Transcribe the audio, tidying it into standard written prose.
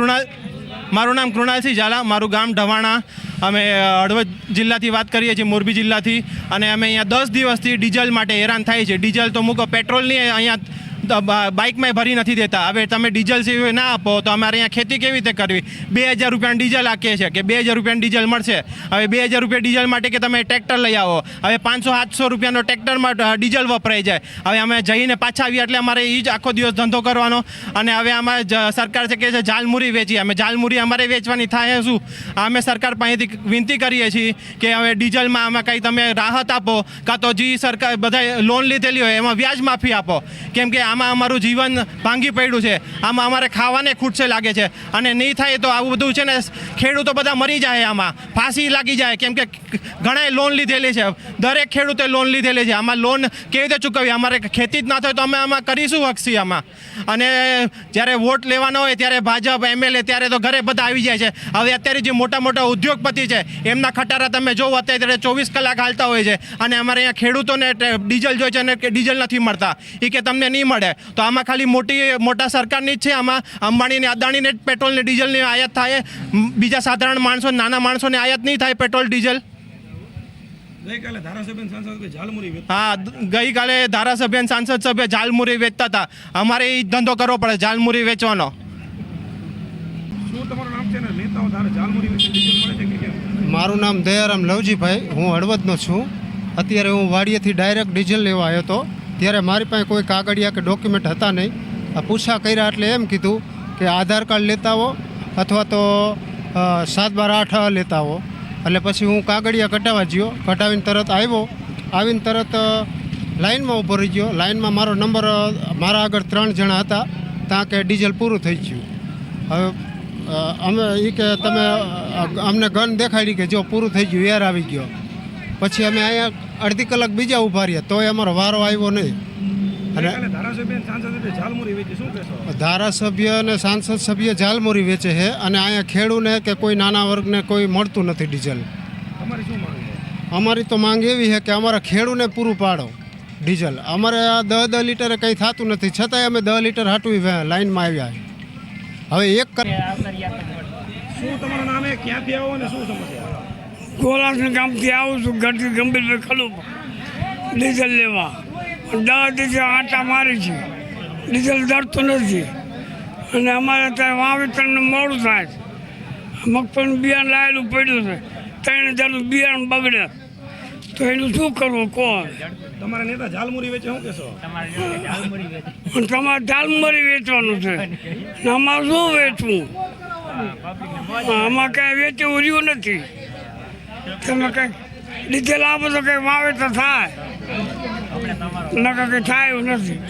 નામ કૃણાલસિંહ ઝાલા, મારું ગામ ઢવાણા। અમે હળવદ જિલ્લાથી વાત કરીએ છીએ, મોરબી જિલ્લાથી। અને અમે અહીંયા 10 દિવસથી ડીઝલ માટે હેરાન થાય છે। ડીઝલ તો મૂકો, પેટ્રોલની અહીંયા બાઇકમાં ભરી નથી દેતા। હવે તમે ડીઝલ સિવાય ના આપો તો અમારે અહીંયા ખેતી કેવી રીતે કરવી? 2000 રૂપિયાનું ડીઝલ આપીએ છીએ કે 2000 રૂપિયાનું ડીઝલ મળશે। હવે 2000 રૂપિયા ડીઝલ માટે કે તમે ટ્રેક્ટર લઈ આવો, હવે 500-700 રૂપિયાનો ટ્રેક્ટરમાં ડીઝલ વપરાઈ જાય। હવે અમે જઈને પાછા આવીએ એટલે અમારે એ જ આખો દિવસ ધંધો કરવાનો। અને હવે આમાં સરકાર છે કે ઝાલમુરી વેચી, અમે ઝાલમુરી અમારે વેચવાની થાય શું? અમે સરકાર પાસેથી વિનંતી કરીએ છીએ કે હવે ડીઝલમાં આમાં કંઈ તમે રાહત આપો, કાં તો જે સરકાર બધા લોન લીધેલી હોય એમાં વ્યાજ માફી આપો, કેમ કે આમાં અમારું જીવન ભાંગી પડ્યું છે। આમાં અમારે ખાવાને ખૂટશે લાગે છે। અને નહીં થાય તો આવું બધું છે ને, ખેડૂતો બધા મરી જાય, આમાં ફાંસી લાગી જાય, કેમ કે ઘણાએ લોન લીધેલી છે। દરેક ખેડૂતે લોન લીધેલી છે। આમાં લોન કેવી રીતે ચૂકવવી? અમારે ખેતી જ ના થાય તો અમે આમાં કરીશું વક્ષી આમાં। અને જ્યારે વોટ લેવાનો હોય ત્યારે ભાજપ MLA ત્યારે તો ઘરે બધા આવી જાય છે। હવે અત્યારે જે મોટા મોટા ઉદ્યોગપતિ છે એમના ખટારા તમે જોવો, અત્યારે 24 કલાક હાલતા હોય છે। અને અમારે અહીંયા ખેડૂતોને ડીઝલ જોઈએ છે અને ડીઝલ નથી મળતા, એ કે તમને નહીં મળે। તો આમાં ખાલી મોટા સરકારની જ છે। આમાં અંબાણીને અદાણીને પેટ્રોલ ને ડીઝલની આયાત થાય, બીજા સાધારણ માણસો, નાના માણસોને આયાત નહીં થાય પેટ્રોલ ડીઝલ। ગઈકાલે ધારાસભ્ય સાંસદ સભ્ય ઝાલમુરી વેચતા હતા। અમારે એ ધંધો કરવો પડે, ઝાલમુરી વેચવાનો। મારું નામ દયારામ લવજીભાઈ, હું હળવદનો છું। અત્યારે હું વાડીએથી ડાયરેક્ટ ડીઝલ લેવા આવ્યો હતો, ત્યારે મારી પાસે કોઈ કાગળિયા કે ડોક્યુમેન્ટ હતા નહીં। આ પૂછા કર્યા એટલે એમ કીધું કે આધાર કાર્ડ લેતા આવો અથવા તો 7/12 લેતા આવો। એટલે પછી હું કાગળિયા કઢાવવા ગયો, કઢાવીને તરત આવ્યો, આવીને તરત લાઇનમાં ઊભો રહી ગયો। લાઇનમાં મારો નંબર, મારા આગળ 3 જણા હતા, ત્યાં કે ડીઝલ પૂરું થઈ ગયું। હવે અમે એ કે તમે અમને ગન દેખાડી કે જો પૂરું થઈ ગયું, એર આવી ગયો। પછી અમે અહીંયા અડધી કલાક બીજા ઊભા રહ્યા, તોય અમારો વારો આવ્યો નહીં। અને ધારાસભ્ય અને સાંસદ સભ્ય ઝાલમુરી વેચે છે, અને અહીંયા ખેડૂને કે કોઈ નાના વર્ગને કોઈ મળતું નથી ડીઝલ। અમારી તો માંગ એવી છે કે અમારા ખેડૂને પૂરું પાડો ડીઝલ। અમારે આ 10 લીટરે કંઈ થતું નથી, છતાંય અમે 10 લીટર હાટવી લાઈનમાં આવ્યા। હવે એક ગોલાસના ગામથી આવું છું, ઘરથી ગંભીર ખલું ડીઝલ લેવા। 10 દિવસે આટા મારી છે, ડીઝલ ધરતું નથી। અને અમારે અત્યારે વાવેતરને મોડું થાય છે। મગફળીનું બિયારણ લાવેલું પડ્યું છે, 3000નું બિયારણ બગડે, તો એનું શું કરવું કહો? તમારા નેતા ઝાલમુરી વેચે, શું કહેશો? તમારે ઝાલમુરી વેચવાનું છે, અમારે શું વેચવું? આમાં કાંઈ વેચવું રહ્યું નથી। તમે કંઈક ડીઝલ આપો તો કંઈક વાવેતર થાય, નકર કંઈ થાય એવું નથી।